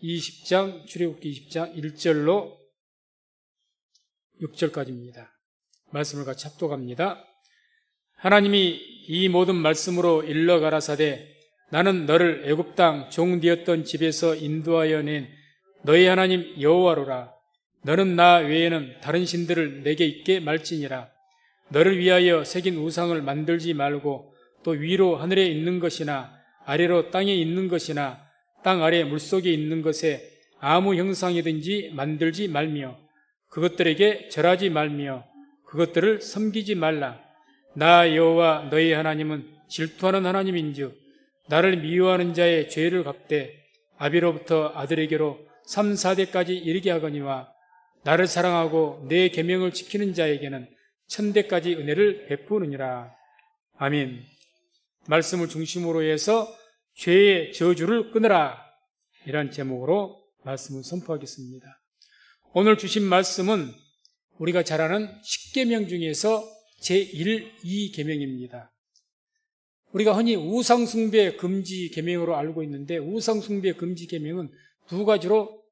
20장, 출애굽기 20장 1절로 6절까지입니다. 말씀을 같이 합독합니다. 하나님이 이 모든 말씀으로 일러 가라사대 나는 너를 애굽 땅 종되었던 집에서 인도하여 낸 너희 하나님 여호와로라. 너는 나 외에는 다른 신들을 내게 있게 말지니라. 너를 위하여 새긴 우상을 만들지 말고 또 위로 하늘에 있는 것이나 아래로 땅에 있는 것이나 땅 아래 물속에 있는 것에 아무 형상이든지 만들지 말며 그것들에게 절하지 말며 그것들을 섬기지 말라. 나 여호와 너희 하나님은 질투하는 하나님인즉 나를 미워하는 자의 죄를 갚되 아비로부터 아들에게로 3, 4대까지 이르게 하거니와 나를 사랑하고 내 계명을 지키는 자에게는 1000대까지 은혜를 베푸느니라. 아멘. 말씀을 중심으로 해서 죄의 저주를 끊으라, 이란 제목으로 말씀을 선포하겠습니다. 오늘 주신 말씀은 우리가 잘 아는 10계명 중에서 제1, 2계명입니다. 우리가 흔히 우상숭배 금지 계명으로 알고 있는데 우상숭배 금지 계명은 두 가지로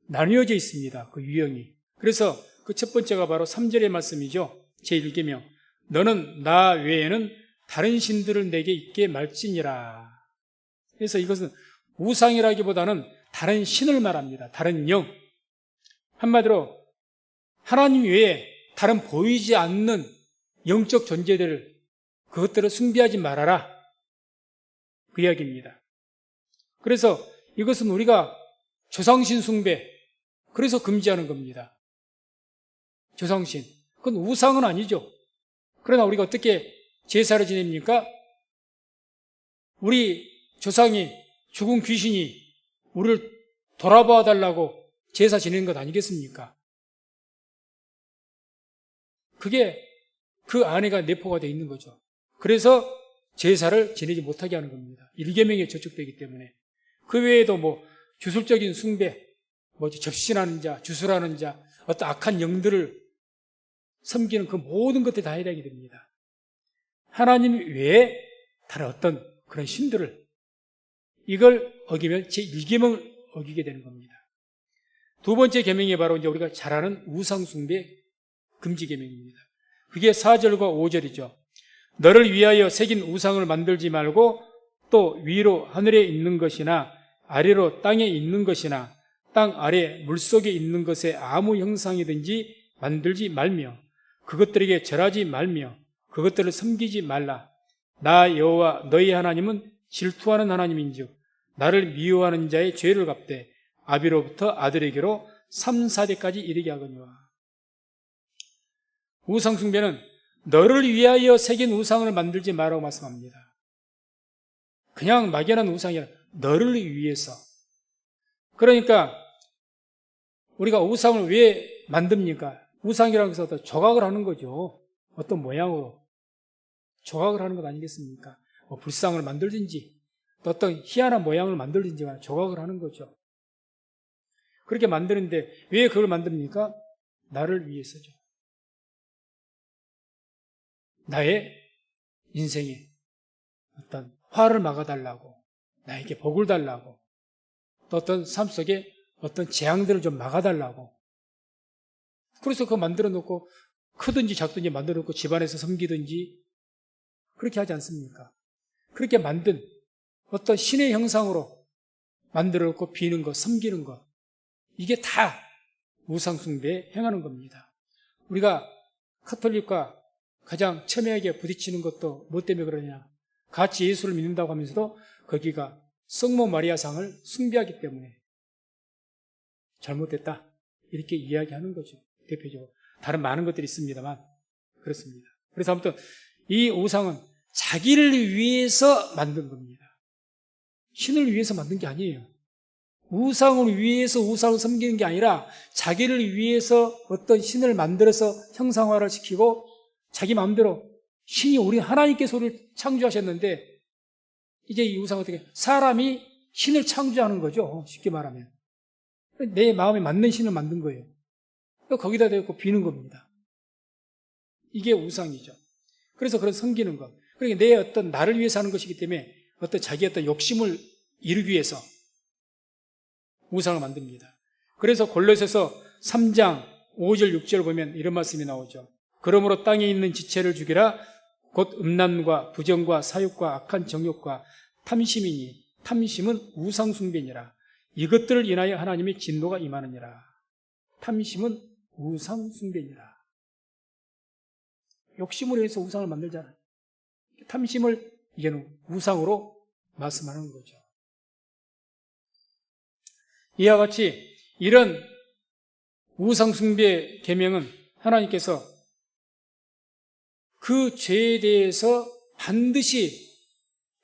나뉘어져 있습니다. 그 유형이. 그래서 그 첫 번째가 바로 3절의 말씀이죠. 제1계명. 너는 나 외에는 다른 신들을 내게 있게 말지니라. 그래서 이것은 우상이라기보다는 다른 신을 말합니다. 다른 영. 한마디로 하나님 외에 다른 보이지 않는 영적 존재들을 그것들을 숭배하지 말아라, 그 이야기입니다. 그래서 이것은 우리가 조상신 숭배, 그래서 금지하는 겁니다. 조상신, 그건 우상은 아니죠. 그러나 우리가 어떻게 제사를 지냅니까? 우리 조상이, 죽은 귀신이 우리를 돌아봐 달라고 제사 지내는 것 아니겠습니까? 그게 그 안에가 내포가 되어 있는 거죠. 그래서 제사를 지내지 못하게 하는 겁니다. 1계명에 저촉되기 때문에. 그 외에도 주술적인 숭배, 접신하는 자, 주술하는 자, 어떤 악한 영들을 섬기는 그 모든 것들이 다 해당이 됩니다. 하나님 외에 다른 어떤 그런 신들을, 이걸 어기면 제1계명을 어기게 되는 겁니다. 두 번째 계명이 바로 이제 우리가 잘 아는 우상숭배 금지 계명입니다. 그게 4절과 5절이죠. 너를 위하여 새긴 우상을 만들지 말고 또 위로 하늘에 있는 것이나 아래로 땅에 있는 것이나 땅 아래 물속에 있는 것에 아무 형상이든지 만들지 말며 그것들에게 절하지 말며 그것들을 섬기지 말라. 나 여호와 너희 하나님은 질투하는 하나님인즉 나를 미워하는 자의 죄를 갚되 아비로부터 아들에게로 3, 4대까지 이르게 하거니와. 우상숭배는 너를 위하여 새긴 우상을 만들지 말라고 말씀합니다. 그냥 막연한 우상이 아니라 너를 위해서. 그러니까 우리가 우상을 왜 만듭니까? 우상이라고 해서 조각을 하는 거죠. 어떤 모양으로 조각을 하는 것 아니겠습니까? 불상을 만들든지 어떤 희한한 모양을 만들든지 조각을 하는 거죠. 그렇게 만드는데 왜 그걸 만듭니까? 나를 위해서죠. 나의 인생에 어떤 화를 막아달라고, 나에게 복을 달라고, 또 어떤 삶 속에 어떤 재앙들을 좀 막아달라고. 그래서 그거 만들어 놓고 크든지 작든지 만들어 놓고 집안에서 섬기든지 그렇게 하지 않습니까? 그렇게 만든 어떤 신의 형상으로 만들어 놓고 비는 것, 섬기는 것, 이게 다 우상숭배에 행하는 겁니다. 우리가 카톨릭과 가장 첨예하게 부딪히는 것도 뭐 때문에 그러냐? 같이 예수를 믿는다고 하면서도 거기가 성모 마리아상을 숭배하기 때문에 잘못됐다, 이렇게 이야기하는 거죠. 대표적으로. 다른 많은 것들이 있습니다만 그렇습니다. 그래서 아무튼 이 우상은 자기를 위해서 만든 겁니다. 신을 위해서 만든 게 아니에요. 우상을 위해서 우상을 섬기는 게 아니라 자기를 위해서 어떤 신을 만들어서 형상화를 시키고 자기 마음대로, 신이 우리 하나님께서 우리를 창조하셨는데 이제 이 우상은 어떻게, 사람이 신을 창조하는 거죠. 쉽게 말하면 내 마음에 맞는 신을 만든 거예요. 거기다 대고 비는 겁니다. 이게 우상이죠. 그래서 그런 섬기는 것, 그러니까 내 어떤 나를 위해서 하는 것이기 때문에 어떤 자기 어떤 욕심을 이루기 위해서 우상을 만듭니다. 그래서 골로새서 3장 5절 6절 보면 이런 말씀이 나오죠. 그러므로 땅에 있는 지체를 죽이라. 곧 음란과 부정과 사욕과 악한 정욕과 탐심이니 탐심은 우상숭배니라. 이것들을 인하여 하나님의 진노가 임하느니라. 탐심은 우상숭배니라. 욕심으로 해서 우상을 만들잖아요. 탐심을 이제는 우상으로 말씀하는 거죠. 이와 같이 이런 우상숭배 계명은 하나님께서 그 죄에 대해서 반드시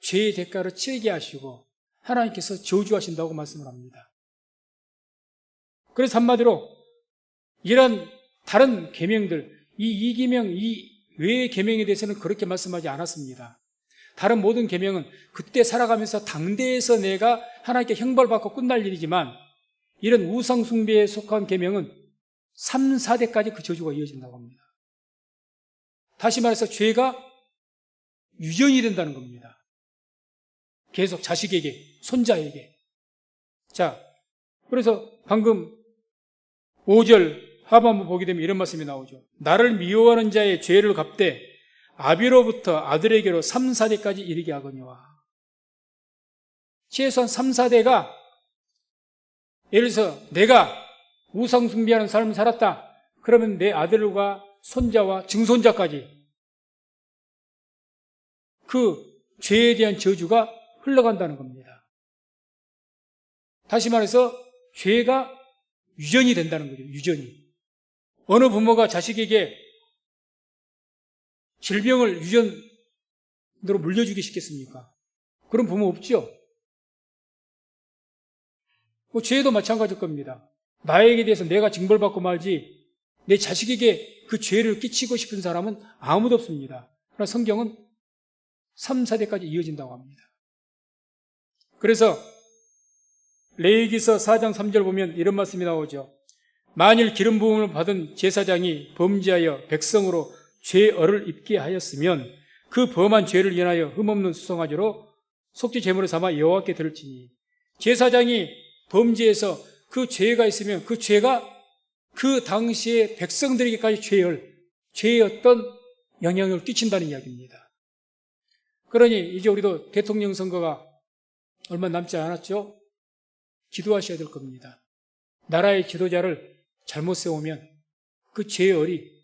죄의 대가를 치르게 하시고 하나님께서 저주하신다고 말씀을 합니다. 그래서 한마디로 이런 다른 계명들, 이 계명, 이 외의 계명에 대해서는 그렇게 말씀하지 않았습니다. 다른 모든 계명은 그때 살아가면서 당대에서 내가 하나님께 형벌받고 끝날 일이지만 이런 우상숭배에 속한 계명은 3, 4대까지 그 저주가 이어진다고 합니다. 다시 말해서 죄가 유전이 된다는 겁니다. 계속 자식에게, 손자에게. 자, 그래서 방금 5절 하반부 보게 되면 이런 말씀이 나오죠. 나를 미워하는 자의 죄를 갚되 아비로부터 아들에게로 3, 4대까지 이르게 하거니와. 최소한 3, 4대가 예를 들어서 내가 우상숭배하는 삶을 살았다. 그러면 내 아들과 손자와 증손자까지 그 죄에 대한 저주가 흘러간다는 겁니다. 다시 말해서 죄가 유전이 된다는 거죠. 유전이. 어느 부모가 자식에게 질병을 유전으로 물려주기 쉽겠습니까? 그런 부모 없죠? 죄도 마찬가지일 겁니다. 나에게 대해서 내가 징벌받고 말지 내 자식에게 그 죄를 끼치고 싶은 사람은 아무도 없습니다. 그러나 성경은 3, 4대까지 이어진다고 합니다. 그래서 레위기서 4장 3절 보면 이런 말씀이 나오죠. 만일 기름 부음을 받은 제사장이 범죄하여 백성으로 죄어를 입게 하였으면 그 범한 죄를 인하여 흠없는 수송아지로 속죄 제물을 삼아 여호와께 드릴지니. 제사장이 범죄해서 그 죄가 있으면 그 죄가 그 당시에 백성들에게까지 죄의 어떤 영향을 끼친다는 이야기입니다. 그러니 이제 우리도 대통령 선거가 얼마 남지 않았죠? 기도하셔야 될 겁니다. 나라의 지도자를 잘못 세우면 그 죄의 얼이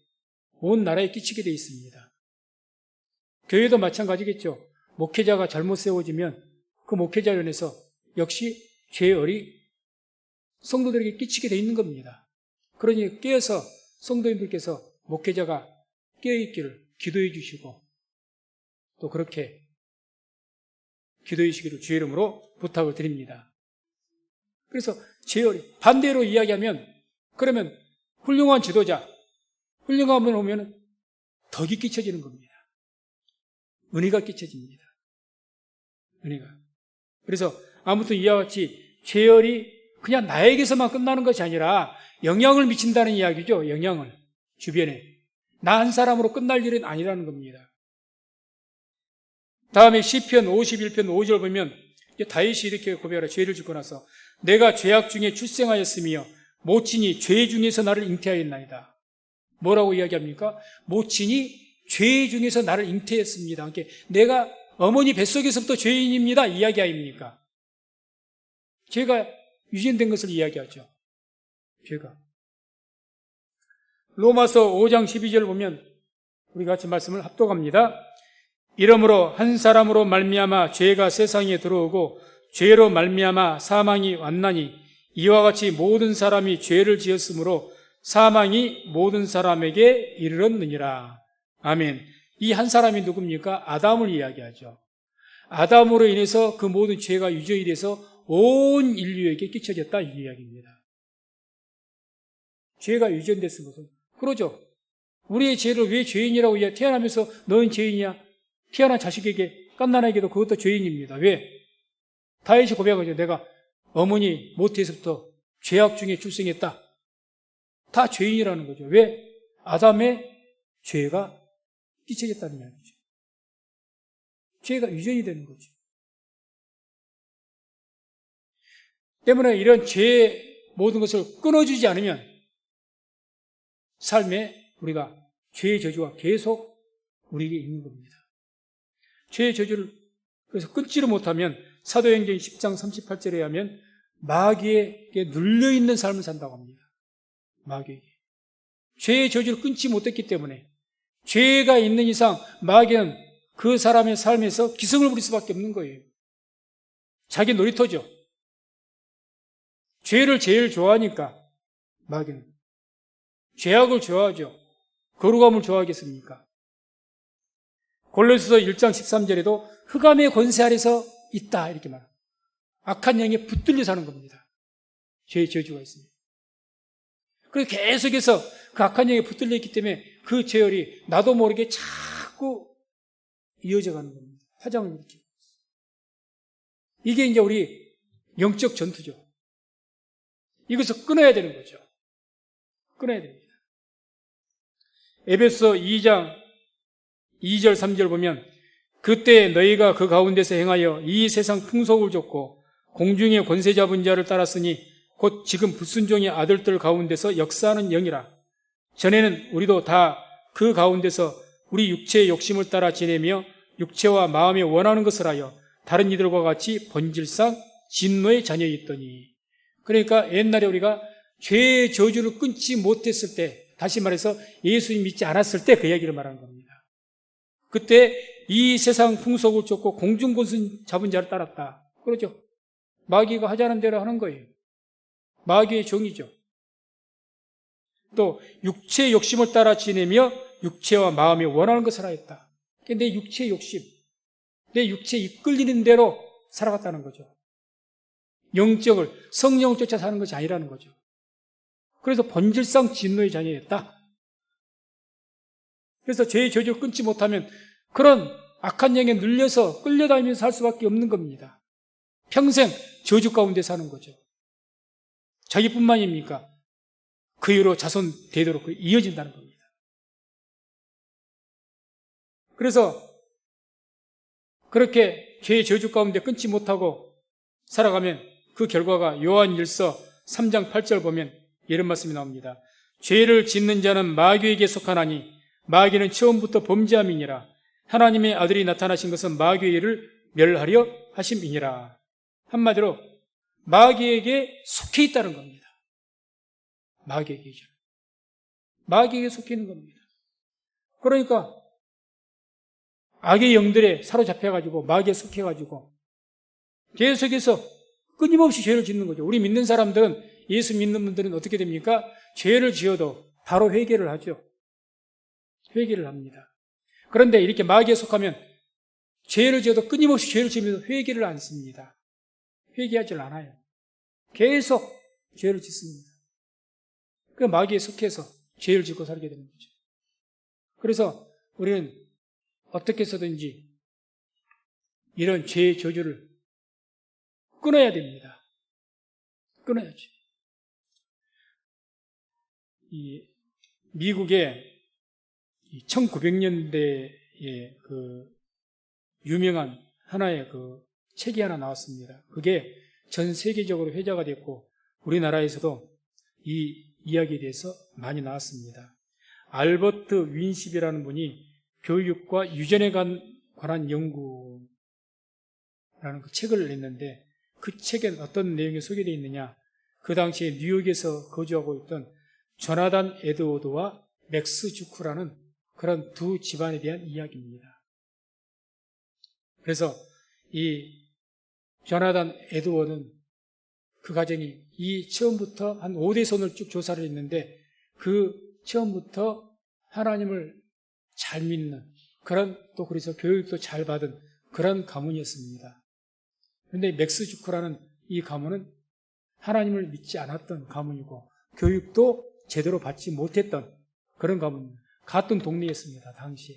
온 나라에 끼치게 돼 있습니다. 교회도 마찬가지겠죠. 목회자가 잘못 세워지면 그 목회자로 인해서 역시 죄의 얼이 성도들에게 끼치게 돼 있는 겁니다. 그러니 깨어서 성도님들께서 목회자가 깨어있기를 기도해 주시고 또 그렇게 기도해 주시기를 주의 이름으로 부탁을 드립니다. 그래서 죄의 얼이 반대로 이야기하면 그러면 훌륭한 지도자, 훌륭한 분을 보면 덕이 끼쳐지는 겁니다. 은혜가 끼쳐집니다. 은혜가. 그래서 아무튼 이와 같이 죄열이 그냥 나에게서만 끝나는 것이 아니라 영향을 미친다는 이야기죠. 영향을 주변에. 나 한 사람으로 끝날 일은 아니라는 겁니다. 다음에 시편 51편 5절 보면 다윗이 이렇게 고백하라. 죄를 짓고 나서 내가 죄악 중에 출생하였으며 모친이 죄 중에서 나를 잉태하였나이다. 뭐라고 이야기합니까? 모친이 죄 중에서 나를 잉태했습니다. 그러니까 내가 어머니 뱃속에서부터 죄인입니다. 이야기 아닙니까? 죄가 유전된 것을 이야기하죠. 죄가. 로마서 5장 12절 보면 우리 같이 말씀을 합독합니다. 이러므로 한 사람으로 말미암아 죄가 세상에 들어오고 죄로 말미암아 사망이 왔나니 이와 같이 모든 사람이 죄를 지었으므로 사망이 모든 사람에게 이르렀느니라. 아멘. 이 한 사람이 누굽니까? 아담을 이야기하죠. 아담으로 인해서 그 모든 죄가 유전이 돼서 온 인류에게 끼쳐졌다 이 이야기입니다. 죄가 유전됐은 것은 그러죠. 우리의 죄를 왜 죄인이라고 태어나면서 너는 죄인이야? 태어난 자식에게 갓난아기도 그것도 죄인입니다. 왜? 다윗이 고백하죠. 내가 어머니 모태에서부터 죄악 중에 출생했다. 다 죄인이라는 거죠. 왜? 아담의 죄가 끼쳐졌다는 이야기죠. 죄가 유전이 되는 거죠. 때문에 이런 죄의 모든 것을 끊어주지 않으면 삶에 우리가 죄의 저주가 계속 우리에게 있는 겁니다. 죄의 저주를 그래서 끊지를 못하면 사도행전 10장 38절에 하면 마귀에게 눌려있는 삶을 산다고 합니다. 마귀에게. 죄의 저주를 끊지 못했기 때문에 죄가 있는 이상 마귀는 그 사람의 삶에서 기승을 부릴 수밖에 없는 거예요. 자기 놀이터죠. 죄를 제일 좋아하니까 마귀는. 죄악을 좋아하죠. 거룩함을 좋아하겠습니까? 골로새서 1장 13절에도 흑암의 권세 아래서 있다 이렇게 말합니다. 악한 영에 붙들려 사는 겁니다. 죄의 저주가 있습니다. 그래서 계속해서 그 악한 영에 붙들려 있기 때문에 그 죄열이 나도 모르게 자꾸 이어져 가는 겁니다. 화장을 일으키고. 이게 이제 우리 영적 전투죠. 이것을 끊어야 되는 거죠. 끊어야 됩니다. 에베소 2장 2절 3절 보면 그때 너희가 그 가운데서 행하여 이 세상 풍속을 좇고 공중의 권세 잡은 자를 따랐으니 곧 지금 불순종의 아들들 가운데서 역사하는 영이라. 전에는 우리도 다 그 가운데서 우리 육체의 욕심을 따라 지내며 육체와 마음에 원하는 것을 하여 다른 이들과 같이 본질상 진노의 자녀였더니. 그러니까 옛날에 우리가 죄의 저주를 끊지 못했을 때, 다시 말해서 예수님 믿지 않았을 때 그 이야기를 말하는 겁니다. 그때 이 세상 풍속을 쫓고 공중권세 잡은 자를 따랐다. 그러죠. 마귀가 하자는 대로 하는 거예요. 마귀의 종이죠. 또 육체의 욕심을 따라 지내며 육체와 마음이 원하는 것을 하였다. 내 육체의 욕심, 내 육체에 이끌리는 대로 살아갔다는 거죠. 영적을, 성령을 쫓아 사는 것이 아니라는 거죠. 그래서 본질상 진노의 자녀였다. 그래서 죄의 저주를 끊지 못하면 그런 악한 영에 눌려서 끌려다니면서 살 수밖에 없는 겁니다. 평생 저주 가운데 사는 거죠. 자기뿐만입니까? 그 이후로 자손 대대로 이어진다는 겁니다. 그래서 그렇게 죄의 저주 가운데 끊지 못하고 살아가면 그 결과가 요한일서 3장 8절 보면 이런 말씀이 나옵니다. 죄를 짓는 자는 마귀에게 속하나니 마귀는 처음부터 범죄함이니라. 하나님의 아들이 나타나신 것은 마귀의 일을 멸하려 하심이니라. 한마디로 마귀에게 속해 있다는 겁니다. 마귀에게죠. 마귀에게 속해 있는 겁니다. 그러니까 악의 영들에 사로잡혀가지고 마귀에 속해가지고 계속해서 끊임없이 죄를 짓는 거죠. 우리 믿는 사람들은, 예수 믿는 분들은 어떻게 됩니까? 죄를 지어도 바로 회개를 하죠. 회개를 합니다. 그런데 이렇게 마귀에 속하면 죄를 지어도 끊임없이 죄를 지으면서 회개를 안 씁니다. 회개하지 않아요. 계속 죄를 짓습니다. 그 마귀에 속해서 죄를 짓고 살게 되는 거죠. 그래서 우리는 어떻게 해서든지 이런 죄의 저주를 끊어야 됩니다. 끊어야죠. 이 미국의 1900년대에 그 유명한 하나의 그 책이 하나 나왔습니다. 그게 전 세계적으로 회자가 됐고 우리나라에서도 이 이야기에 대해서 많이 나왔습니다. 알버트 윈십이라는 분이 교육과 유전에 관한 연구라는 그 책을 냈는데 그 책엔 어떤 내용이 소개되어 있느냐. 그 당시에 뉴욕에서 거주하고 있던 조나단 에드워드와 맥스 주크라는 그런 두 집안에 대한 이야기입니다. 그래서 이 조나단 에드워드는 그 가정이 이 처음부터 한 5대손을 쭉 조사를 했는데 그 처음부터 하나님을 잘 믿는 그런 또 그래서 교육도 잘 받은 그런 가문이었습니다. 그런데 맥스 주크라는 이 가문은 하나님을 믿지 않았던 가문이고 교육도 제대로 받지 못했던 그런 가문입니다. 같은 동네였습니다. 당시에.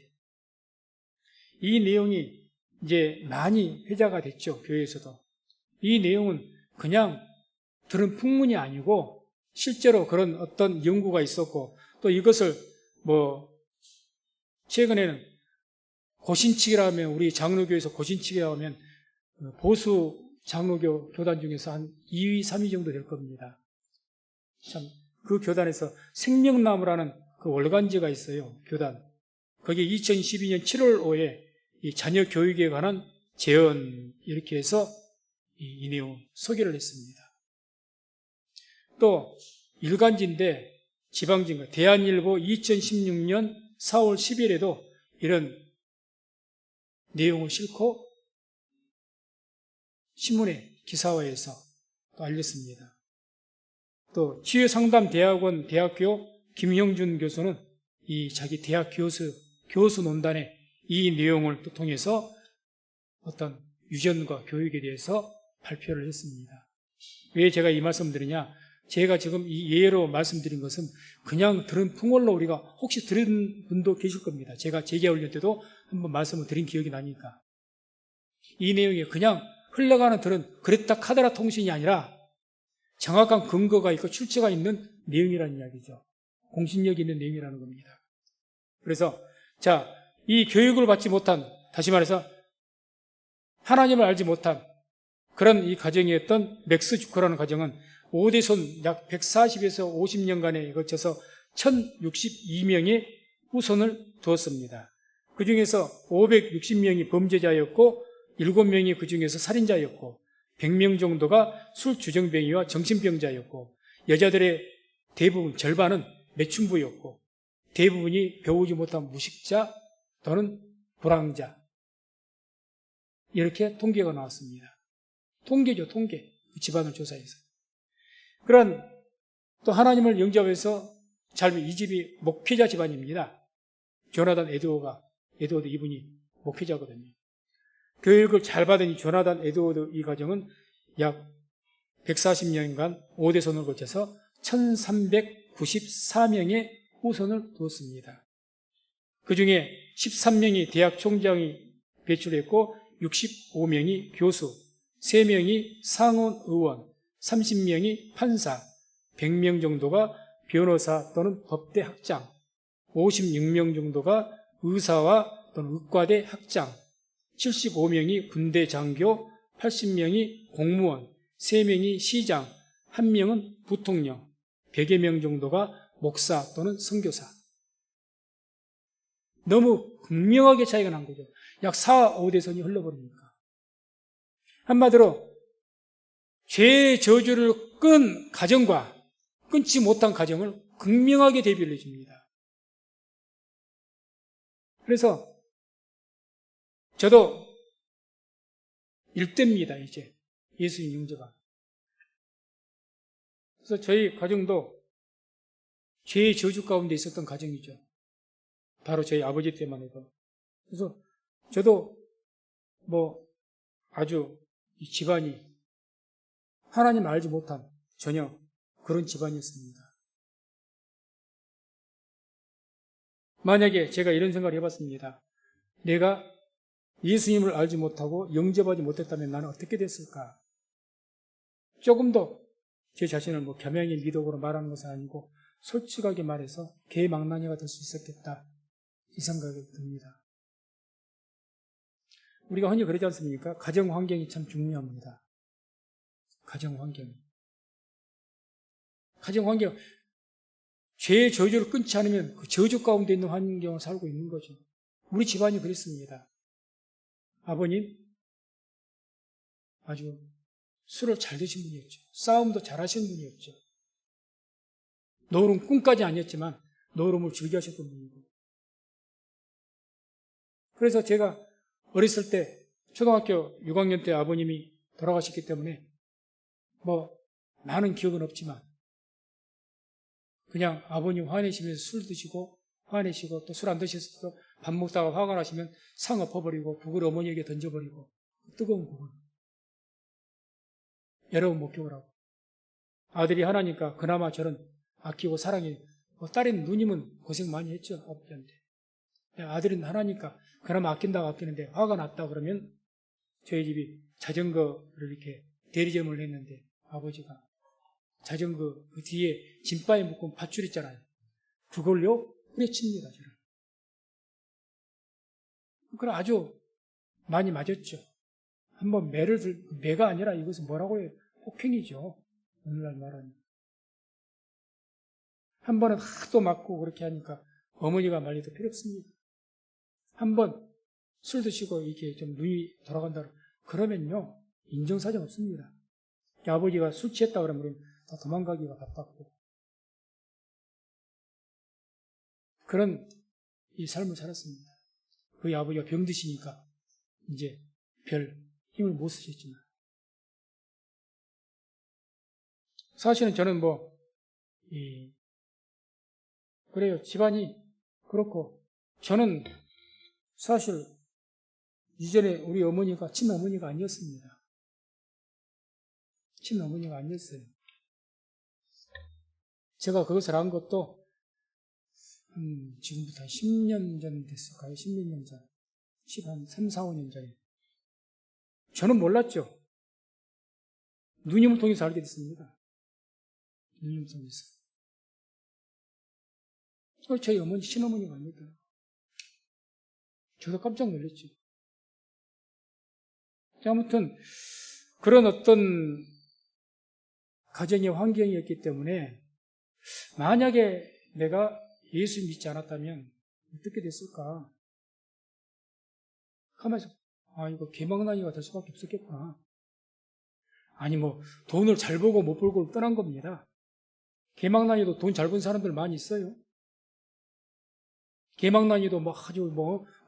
이 내용이 이제 많이 회자가 됐죠. 교회에서도. 이 내용은 그냥 들은 풍문이 아니고 실제로 그런 어떤 연구가 있었고 또 이것을 최근에는 고신칙이라 하면 우리 장로교에서 고신칙이라 하면 보수 장로교 교단 중에서 한 2위, 3위 정도 될 겁니다. 참, 그 교단에서 생명나무라는 그 월간지가 있어요, 교단. 거기에 2012년 7월 5에 이 자녀 교육에 관한 제언, 이렇게 해서 이 내용 소개를 했습니다. 또, 일간지인데, 지방지인가, 대한일보 2016년 4월 10일에도 이런 내용을 싣고 신문에 기사화해서 또 알렸습니다. 또 치유상담대학원 대학교 김형준 교수는 이 자기 대학 교수 논단에 이 내용을 또 통해서 어떤 유전과 교육에 대해서 발표를 했습니다. 왜 제가 이 말씀 드리냐? 제가 지금 이 예로 말씀드린 것은 그냥 들은 풍월로 우리가 혹시 들은 분도 계실 겁니다. 제가 재개훈련 때도 한번 말씀을 드린 기억이 나니까. 이 내용이 그냥 흘러가는 들은 그랬다 카더라 통신이 아니라 정확한 근거가 있고 출처가 있는 내용이라는 이야기죠. 공신력이 있는 내용이라는 겁니다. 그래서 자, 이 교육을 받지 못한, 다시 말해서 하나님을 알지 못한 그런 이 가정이었던 맥스 주커라는 가정은 오대손 약 140에서 50년간에 거쳐서 1062명의 후손을 두었습니다. 그 중에서 560명이 범죄자였고 7명이 그 중에서 살인자였고 100명 정도가 술주정뱅이와 정신병자였고 여자들의 대부분 절반은 매춘부였고 대부분이 배우지 못한 무식자 또는 불황자, 이렇게 통계가 나왔습니다. 통계죠, 통계. 그 집안을 조사해서. 그런 또 하나님을 영접해서 이 집이 목회자 집안입니다. 조나단 에드워드 이분이 목회자거든요. 교육을 잘 받은 이 조나단 에드워드 이 가정은 약 140년간 5대손을 거쳐서 1394명의 후손을 두었습니다. 그 중에 13명이 대학 총장이 배출했고 65명이 교수, 3명이 상원 의원, 30명이 판사, 100명 정도가 변호사 또는 법대 학장, 56명 정도가 의사와 또는 의과대 학장, 75명이 군대 장교, 80명이 공무원, 3명이 시장, 1명은 부통령, 100여 명 정도가 목사 또는 선교사. 너무 극명하게 차이가 난 거죠. 약 4, 5대선이 흘러버리니까. 한마디로 죄의 저주를 끈 가정과 끊지 못한 가정을 극명하게 대비를 해줍니다. 그래서 저도 일대입니다, 이제. 예수님 영접한. 그래서 저희 가정도 죄의 저주 가운데 있었던 가정이죠. 바로 저희 아버지 때만 해도. 그래서 저도 아주 이 집안이 하나님 알지 못한 전혀 그런 집안이었습니다. 만약에 제가 이런 생각을 해봤습니다. 내가 예수님을 알지 못하고 영접하지 못했다면 나는 어떻게 됐을까? 조금 더 제 자신을 겸양의 미덕으로 말하는 것은 아니고 솔직하게 말해서 개망나니가 될 수 있었겠다, 이 생각이 듭니다. 우리가 흔히 그러지 않습니까? 가정 환경이 참 중요합니다. 가정 환경. 죄의 저주를 끊지 않으면 그 저주 가운데 있는 환경을 살고 있는 거죠. 우리 집안이 그랬습니다. 아버님, 아주 술을 잘 드신 분이었죠. 싸움도 잘 하시는 분이었죠. 노름 꿈까지 아니었지만 노름을 즐겨하셨던 분이고. 그래서 제가 어렸을 때 초등학교 6학년 때 아버님이 돌아가셨기 때문에 많은 기억은 없지만 그냥 아버님 화내시면서 술 드시고 화내시고 또 술 안 드셔서 또 밥 먹다가 화가 나시면 상 엎어버리고 국을 어머니에게 던져버리고 뜨거운 국을 여러 번 목격을 하고 아들이 하나니까 그나마 저는 아끼고 사랑해. 딸인 누님은 고생 많이 했죠, 아버지한테. 아들은 하나니까 그나마 아낀다고 아끼는데 화가 났다 그러면 저희 집이 자전거를 이렇게 대리점을 했는데 아버지가 자전거 그 뒤에 짐바에 묶은 밧줄 있잖아요. 그걸요 후려칩니다, 저를. 그걸 아주 많이 맞았죠. 한번 매가 아니라 이것은 뭐라고 해요? 폭행이죠. 오늘날 말하는. 한 번은 하도 맞고 그렇게 하니까 어머니가 말려도 필요 없습니다. 한 번 술 드시고 이렇게 좀 눈이 돌아간다 그러면요, 인정사정 없습니다. 아버지가 술 취했다 그러면 다 도망가기가 바빴고, 그런 이 삶을 살았습니다. 그 아버지가 병드시니까 이제 별 힘을 못 쓰셨지만, 사실은 저는 그래요. 집안이 그렇고, 저는 사실 이전에 우리 어머니가 친어머니가 아니었습니다. 친어머니가 아니었어요. 제가 그것을 안 것도 지금부터 한 10년 전 됐을까요? 10몇 년 전. 한 3, 4, 5년 전에. 저는 몰랐죠. 누님을 통해서 알게 됐습니다. 누님을 통해서. 저희 어머니, 친어머니가 아니다. 저도 깜짝 놀랐죠. 아무튼 그런 어떤 가정의 환경이었기 때문에 만약에 내가 예수 믿지 않았다면 어떻게 됐을까? 하면서 이거 개망나니가 될 수밖에 없었겠구나. 아니 돈을 잘 벌고 못 벌고 떠난 겁니다. 개망나니도 돈 잘 번 사람들 많이 있어요. 개망나니도 아주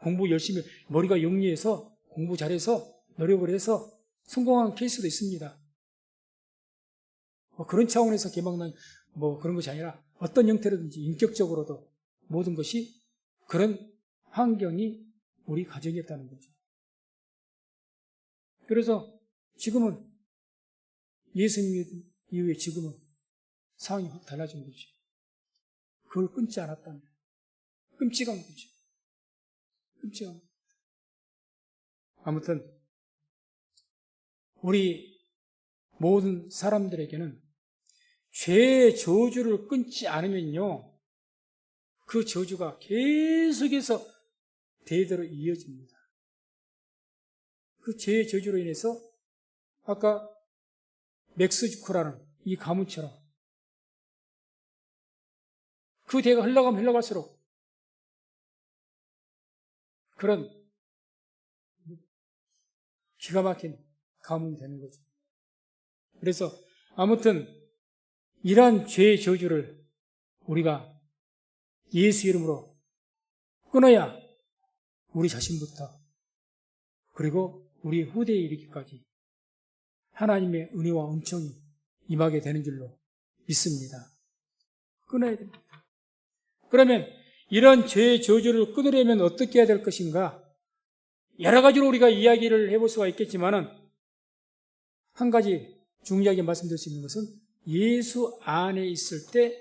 공부 열심히 머리가 영리해서 공부 잘해서 노력을 해서 성공한 케이스도 있습니다. 그런 차원에서 개망나니 그런 것이 아니라 어떤 형태로든지 인격적으로도 모든 것이 그런 환경이 우리 가정이었다는 거죠. 그래서 지금은 예수님 이후에 지금은 상황이 확 달라진 거죠. 그걸 끊지 않았다면 끔찍한 거죠. 끔찍한. 아무튼 우리 모든 사람들에게는 죄의 저주를 끊지 않으면요, 그 저주가 계속해서 대대로 이어집니다. 그 죄의 저주로 인해서 아까 맥스주크라는 이 가문처럼 그 대가 흘러가면 흘러갈수록 그런 기가 막힌 가문이 되는 거죠. 그래서 아무튼 이러한 죄의 저주를 우리가 예수 이름으로 끊어야 우리 자신부터 그리고 우리 후대에 이르기까지 하나님의 은혜와 은총이 임하게 되는 줄로 믿습니다. 끊어야 됩니다. 그러면 이런 죄의 저주를 끊으려면 어떻게 해야 될 것인가? 여러 가지로 우리가 이야기를 해볼 수가 있겠지만은 한 가지 중요하게 말씀드릴 수 있는 것은 예수 안에 있을 때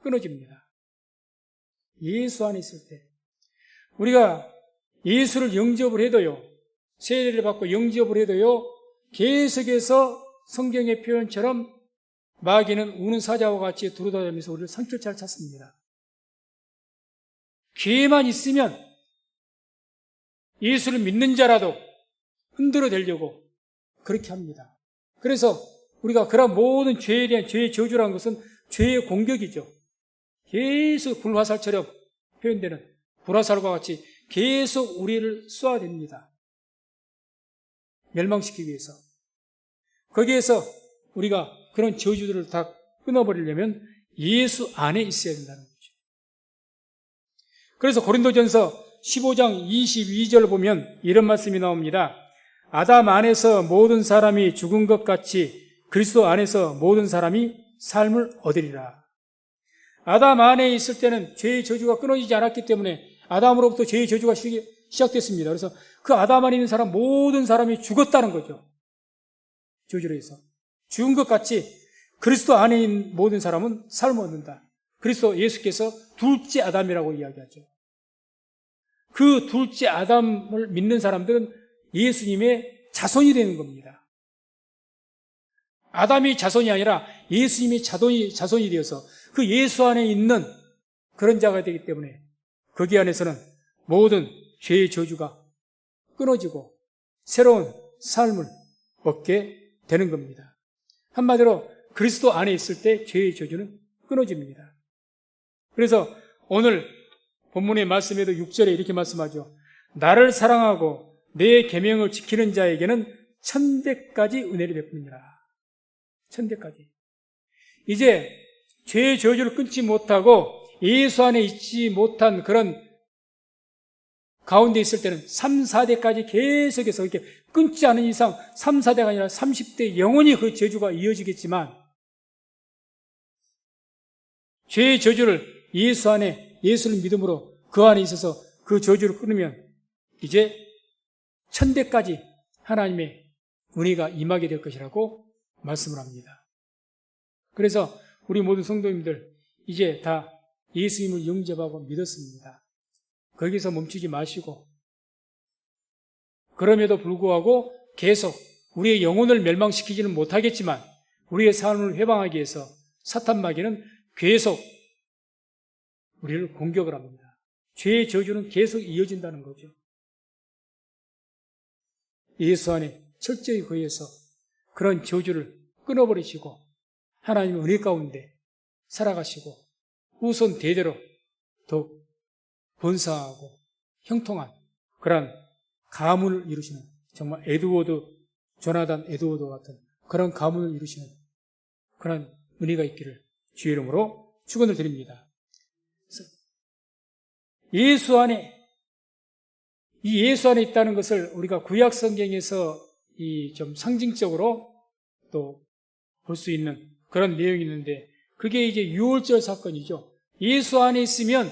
끊어집니다. 예수 안에 있을 때. 우리가 예수를 영접을 해도요, 세례를 받고 영접을 해도요, 계속해서 성경의 표현처럼 마귀는 우는 사자와 같이 두루다니면서 우리를 성결차를 찾습니다. 기회만 있으면 예수를 믿는 자라도 흔들어 대려고 그렇게 합니다. 그래서 우리가 그런 모든 죄에 대한 죄의 저주라는 것은 죄의 공격이죠. 계속 불화살처럼 표현되는 불화살과 같이 계속 우리를 쏘아댑니다. 멸망시키기 위해서. 거기에서 우리가 그런 저주들을 다 끊어버리려면 예수 안에 있어야 된다는 거죠. 그래서 고린도전서 15장 22절을 보면 이런 말씀이 나옵니다. 아담 안에서 모든 사람이 죽은 것 같이 그리스도 안에서 모든 사람이 삶을 얻으리라. 아담 안에 있을 때는 죄의 저주가 끊어지지 않았기 때문에 아담으로부터 죄의 저주가 시작됐습니다. 그래서 그 아담 안에 있는 사람 모든 사람이 죽었다는 거죠. 저주로 해서. 죽은 것 같이 그리스도 안에 있는 모든 사람은 삶을 얻는다. 그리스도 예수께서 둘째 아담이라고 이야기하죠. 그 둘째 아담을 믿는 사람들은 예수님의 자손이 되는 겁니다. 아담이 자손이 아니라 예수님이 자손이 되어서 그 예수 안에 있는 그런 자가 되기 때문에 거기 안에서는 모든 죄의 저주가 끊어지고 새로운 삶을 얻게 되는 겁니다. 한마디로 그리스도 안에 있을 때 죄의 저주는 끊어집니다. 그래서 오늘 본문의 말씀에도 6절에 이렇게 말씀하죠. 나를 사랑하고 내 계명을 지키는 자에게는 1000배까지 은혜를 베푸니라. 1000배까지. 이제 죄의 저주를 끊지 못하고 예수 안에 있지 못한 그런 가운데 있을 때는 3, 4대까지 계속해서 이렇게 끊지 않은 이상 3, 4대가 아니라 30대 영원히 그 저주가 이어지겠지만 죄의 저주를 예수 안에 예수를 믿음으로 그 안에 있어서 그 저주를 끊으면 이제 1000대까지 하나님의 은혜가 임하게 될 것이라고 말씀을 합니다. 그래서 우리 모든 성도님들 이제 다 예수님을 영접하고 믿었습니다. 거기서 멈추지 마시고 그럼에도 불구하고 계속 우리의 영혼을 멸망시키지는 못하겠지만 우리의 삶을 회방하기 위해서 사탄 마귀는 계속 우리를 공격을 합니다. 죄의 저주는 계속 이어진다는 거죠. 예수 안에 철저히 거해서 그런 저주를 끊어버리시고 하나님의 은혜 가운데 살아가시고 후손 대대로 더욱 번성하고 형통한 그런 가문을 이루시는 정말 조나단 에드워드 같은 그런 가문을 이루시는 그런 은혜가 있기를 주의 이름으로 축원을 드립니다. 예수 안에 있다는 것을 우리가 구약 성경에서 좀 상징적으로 또 볼 수 있는 그런 내용이 있는데 그게 이제 유월절 사건이죠. 예수 안에 있으면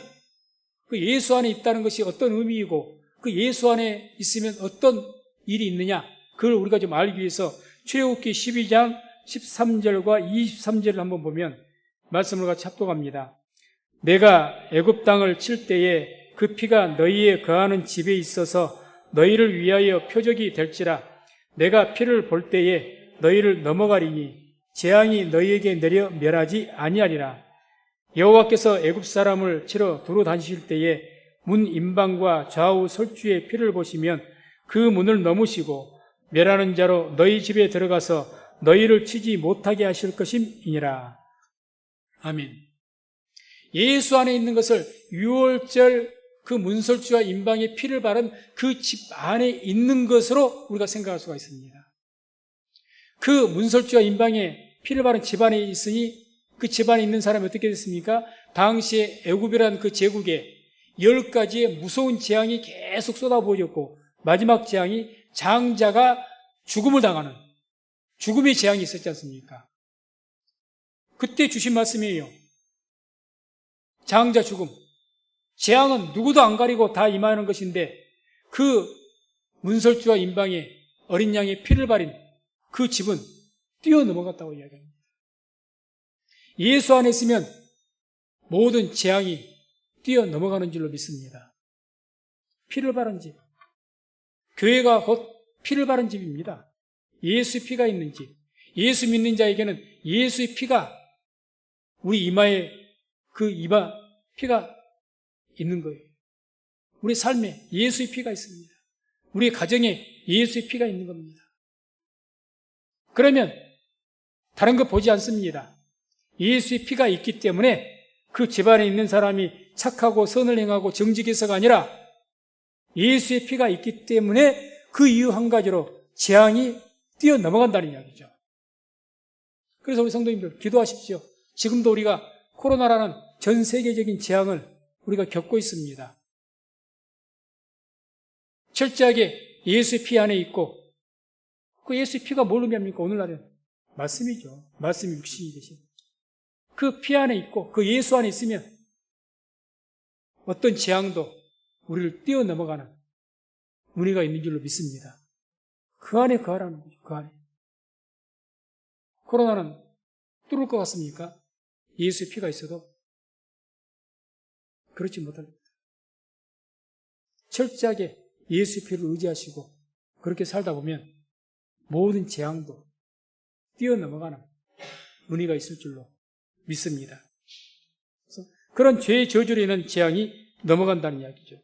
그 예수 안에 있다는 것이 어떤 의미이고 그 예수 안에 있으면 어떤 일이 있느냐 그걸 우리가 좀 알기 위해서 출애굽기 12장 13절과 23절을 한번 보면 말씀을 같이 합독합니다. 내가 애굽 땅을 칠 때에 그 피가 너희의 거하는 집에 있어서 너희를 위하여 표적이 될지라 내가 피를 볼 때에 너희를 넘어가리니 재앙이 너희에게 내려 멸하지 아니하리라. 여호와께서 애굽 사람을 치러 두루 다니실 때에 문 임방과 좌우 설주의 피를 보시면 그 문을 넘으시고 멸하는 자로 너희 집에 들어가서 너희를 치지 못하게 하실 것임이니라. 아멘. 예수 안에 있는 것을 유월절 그 문설주와 임방의 피를 바른 그 집 안에 있는 것으로 우리가 생각할 수가 있습니다. 그 문설주와 임방의 피를 바른 집 안에 있으니 그 집안에 있는 사람이 어떻게 됐습니까? 당시에 애굽이라는 그 제국에 10가지의 무서운 재앙이 계속 쏟아부어졌고 마지막 재앙이 장자가 죽음을 당하는 죽음의 재앙이 있었지 않습니까? 그때 주신 말씀이에요. 장자 죽음. 재앙은 누구도 안 가리고 다 임하는 것인데 그 문설주와 임방의 어린 양의 피를 바린 그 집은 뛰어넘어갔다고 이야기합니다. 예수 안에 있으면 모든 재앙이 뛰어넘어가는 줄로 믿습니다. 피를 바른 집. 교회가 곧 피를 바른 집입니다. 예수의 피가 있는 집. 예수 믿는 자에게는 예수의 피가 우리 이마에 그 이마 피가 있는 거예요. 우리 삶에 예수의 피가 있습니다. 우리 가정에 예수의 피가 있는 겁니다. 그러면 다른 거 보지 않습니다. 예수의 피가 있기 때문에 그 집안에 있는 사람이 착하고 선을 행하고 정직해서가 아니라 예수의 피가 있기 때문에 그 이유 한 가지로 재앙이 뛰어넘어간다는 이야기죠. 그래서 우리 성도님들 기도하십시오. 지금도 우리가 코로나라는 전 세계적인 재앙을 우리가 겪고 있습니다. 철저하게 예수의 피 안에 있고 그 예수의 피가 뭘 의미합니까? 오늘날은 말씀이죠. 말씀이 육신이 되신 그 피 안에 있고 그 예수 안에 있으면 어떤 재앙도 우리를 뛰어넘어가는 은혜가 있는 줄로 믿습니다. 그 안에 거하라는 거죠. 그 안에. 코로나는 뚫을 것 같습니까? 예수의 피가 있어도 그렇지 못합니다. 철저하게 예수의 피를 의지하시고 그렇게 살다 보면 모든 재앙도 뛰어넘어가는 은혜가 있을 줄로 믿습니다. 그래서 그런 죄의 저주로 인한 재앙이 넘어간다는 이야기죠.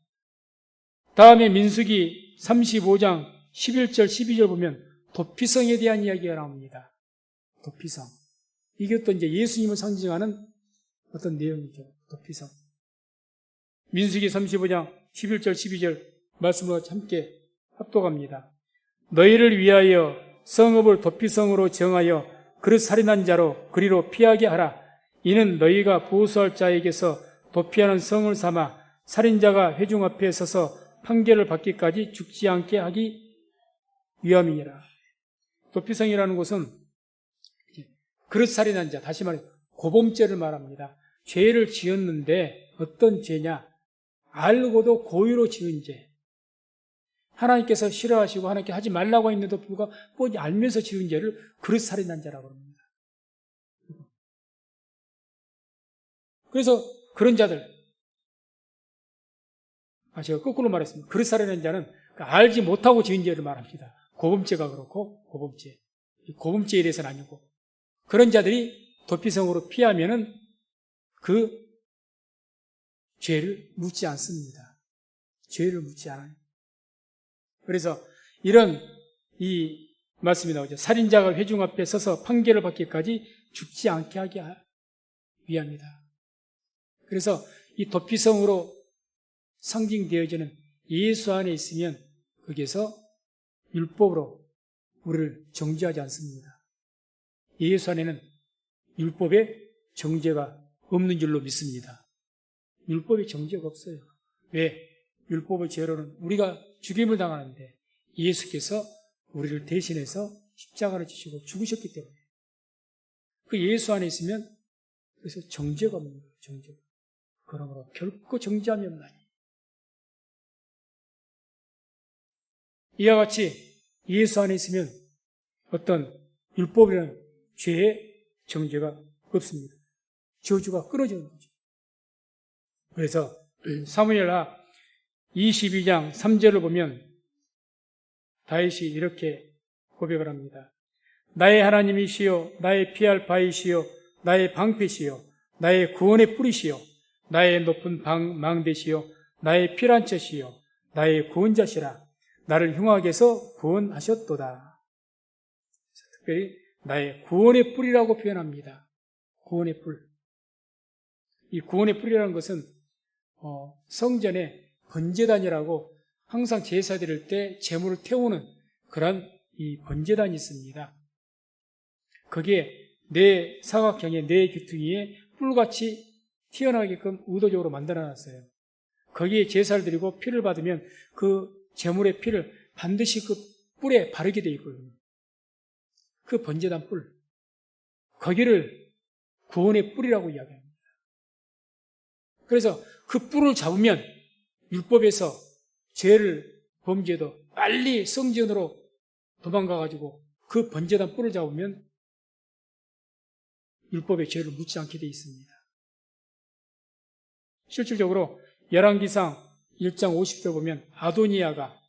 다음에 민수기 35장 11절, 12절 보면 도피성에 대한 이야기가 나옵니다. 도피성. 이게 어떤 이제 예수님을 상징하는 어떤 내용이죠. 도피성. 민수기 35장 11절, 12절 말씀으로 함께 합독합니다. 너희를 위하여 성읍을 도피성으로 정하여 그릇 살인한 자로 그리로 피하게 하라. 이는 너희가 보수할 자에게서 도피하는 성을 삼아 살인자가 회중 앞에 서서 판결을 받기까지 죽지 않게 하기 위함이니라. 도피성이라는 것은 그릇 살인한 자, 다시 말해 고범죄를 말합니다. 죄를 지었는데 어떤 죄냐? 알고도 고의로 지은 죄. 하나님께서 싫어하시고 하나님께 하지 말라고 했는데도 불구하고 알면서 지은 죄를 그릇 살인한 자라고 합니다. 그래서 그런 자들, 제가 거꾸로 말했습니다. 그릇 살인한 자는 알지 못하고 지은 죄를 말합니다. 고범죄가 그렇고 고범죄. 고범죄에 대해서는 아니고 그런 자들이 도피성으로 피하면은 그 죄를 묻지 않습니다. 죄를 묻지 않아요. 그래서 이런 이 말씀이 나오죠. 살인자가 회중 앞에 서서 판결을 받기까지 죽지 않게 하기 위함이다. 그래서 이 도피성으로 상징되어지는 예수 안에 있으면 거기에서 율법으로 우리를 정죄하지 않습니다. 예수 안에는 율법의 정죄가 없는 줄로 믿습니다. 율법의 정죄가 없어요. 왜? 율법의 죄로는 우리가 죽임을 당하는데 예수께서 우리를 대신해서 십자가를 지시고 죽으셨기 때문에 그 예수 안에 있으면 그래서 정죄가 없는 거예요. 정죄가. 그러므로 결코 정죄함이 없나니. 이와 같이 예수 안에 있으면 어떤 율법이라는 죄의 정죄가 없습니다. 저주가 끊어지는 거죠. 그래서 사무엘하 22장 3절을 보면 다윗이 이렇게 고백을 합니다. 나의 하나님이시여, 나의 피할 바이시여, 나의 방패시여, 나의 구원의 뿌리시여, 나의 높은 망대시여, 나의 피난처시여, 나의 구원자시라. 나를 흉악에서 구원하셨도다. 특별히 나의 구원의 뿌리라고 표현합니다. 구원의 뿔. 이 구원의 뿌리라는 것은 성전에 번제단이라고 항상 제사 드릴 때 제물을 태우는 그런 이 번제단이 있습니다. 거기에 네 사각형의 네 귀퉁이에 뿔같이 튀어나가게끔 의도적으로 만들어놨어요. 거기에 제사를 드리고 피를 받으면 그 제물의 피를 반드시 그 뿔에 바르게 되어 있거든요. 그 번제단 뿔. 거기를 구원의 뿔이라고 이야기합니다. 그래서 그 뿔을 잡으면 율법에서 죄를 범죄도 빨리 성전으로 도망가가지고 그 번제단 뿔을 잡으면 율법의 죄를 묻지 않게 되어 있습니다. 실질적으로 열왕기상 1장 50절 보면 아도니아가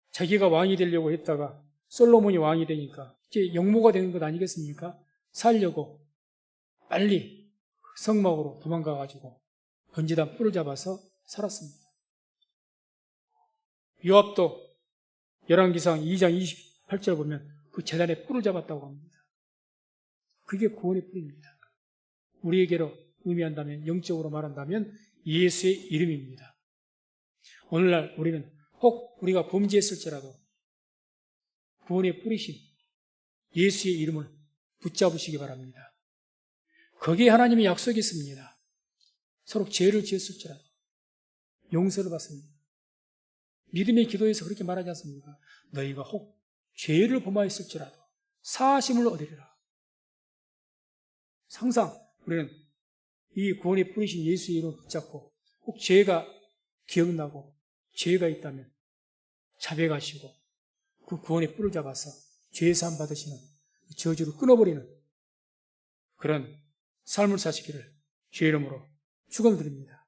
자기가 왕이 되려고 했다가 솔로몬이 왕이 되니까 이제 영모가 되는 것 아니겠습니까? 살려고 빨리 성막으로 도망가가지고 번제단 뿔을 잡아서 살았습니다. 요압도 열왕기상 2장 28절 보면 그 제단에 뿔을 잡았다고 합니다. 그게 구원의 뿔입니다. 우리에게로 의미한다면, 영적으로 말한다면 예수의 이름입니다. 오늘날 우리는 혹 우리가 범죄했을지라도 구원의 뿌리신 예수의 이름을 붙잡으시기 바랍니다. 거기에 하나님의 약속이 있습니다. 서로 죄를 지었을지라도 용서를 받습니다. 믿음의 기도에서 그렇게 말하지 않습니까? 너희가 혹 죄를 범하였을지라도 사하심을 얻으리라. 항상 우리는 이 구원의 뿌리신 예수의 이름을 붙잡고 혹 죄가 기억나고 죄가 있다면 자백하시고 그 구원의 뿔을 잡아서 죄 사함 받으시는 저주를 끊어버리는 그런 삶을 사시기를 주의 이름으로 축원드립니다.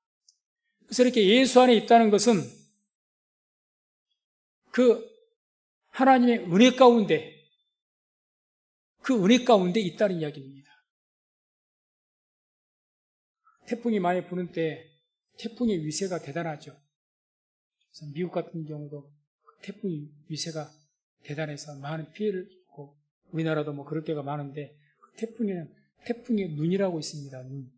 그래서 이렇게 예수 안에 있다는 것은 그 하나님의 은혜 가운데 그 은혜 가운데 있다는 이야기입니다. 태풍이 많이 부는 때 태풍의 위세가 대단하죠. 그래서 미국 같은 경우도 태풍 위세가 대단해서 많은 피해를 입고 우리나라도 뭐 그럴 때가 많은데 그 태풍에는 태풍의 눈이라고 있습니다. 눈.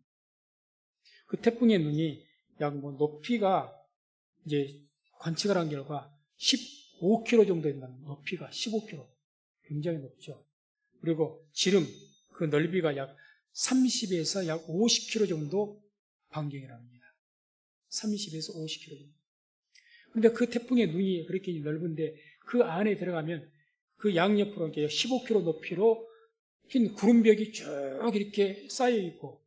그 태풍의 눈이 약 뭐 높이가 이제 관측을 한 결과 15km 정도 된다는 높이가 15km. 굉장히 높죠. 그리고 지름 그 넓이가 약 30에서 약 50km 정도 반경이라고 합니다. 30에서 50km 정도. 그런데 그 태풍의 눈이 그렇게 넓은데 그 안에 들어가면 그 양옆으로 이렇게 15km 높이로 흰 구름벽이 쭉 이렇게 쌓여 있고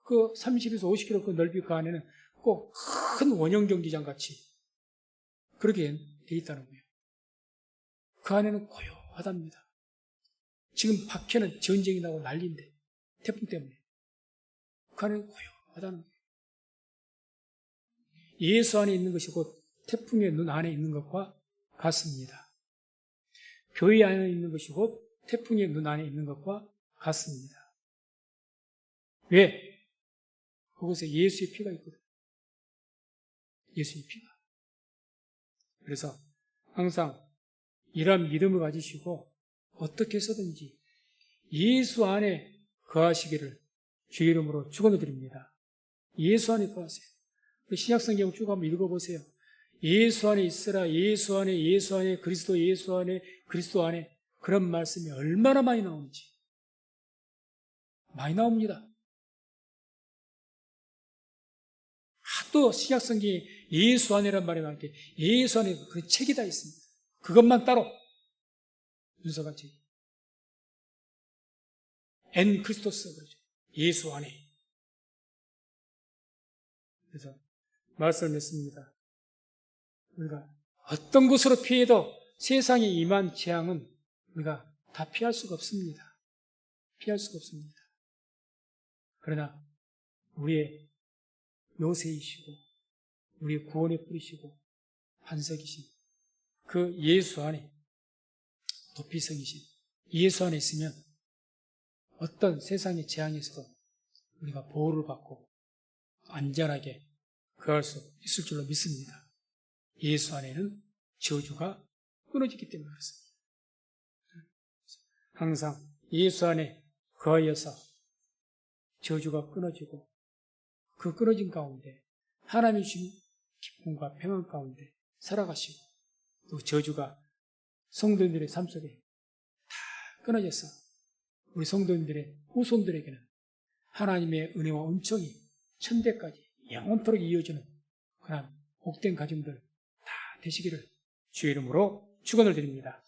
그 30에서 50km 그 넓이 그 안에는 꼭 큰 원형 경기장 같이 그렇게 돼 있다는 거예요. 그 안에는 고요하답니다. 지금 밖에는 전쟁이 나고 난리인데 태풍 때문에 그 안에는 고요하다는 거예요. 예수 안에 있는 것이 곧 태풍의 눈 안에 있는 것과 같습니다. 교회 안에 있는 것이 곧 태풍의 눈 안에 있는 것과 같습니다. 왜? 그곳에 예수의 피가 있거든요. 예수의 피가. 그래서 항상 이러한 믿음을 가지시고 어떻게 해서든지 예수 안에 거하시기를 주의 이름으로 축원드립니다. 예수 안에 거하세요. 신약성경 쭉 한번 읽어보세요. 예수 안에 있으라, 예수 안에, 예수 안에, 그리스도 예수 안에, 그리스도 안에 그런 말씀이 얼마나 많이 나오는지 많이 나옵니다. 하도 신약성경에 예수 안에란 말이 많게 예수 안에 그런 책이 다 있습니다. 그것만 따로 문서가 책. 엔 크리스토스 그러죠. 예수 안에. 그래서 말씀을 맺습니다. 우리가 어떤 곳으로 피해도 세상에 임한 재앙은 우리가 다 피할 수가 없습니다. 피할 수가 없습니다. 그러나 우리의 요새이시고 우리의 구원의 뿌리시고 반석이신 그 예수 안에 도피성이신 예수 안에 있으면 어떤 세상의 재앙에서도 우리가 보호를 받고 안전하게 거할 수 있을 줄로 믿습니다. 예수 안에는 저주가 끊어지기 때문에 그렇습니다. 항상 예수 안에 거하여서 저주가 끊어지고 그 끊어진 가운데 하나님이 주신 기쁨과 평안 가운데 살아가시고 또 저주가 성도님들의 삶 속에 다 끊어져서 우리 성도님들의 후손들에게는 하나님의 은혜와 은총이 천대까지 영원토록 이어지는 그런 복된 가정들 다 되시기를 주의 이름으로 축원을 드립니다.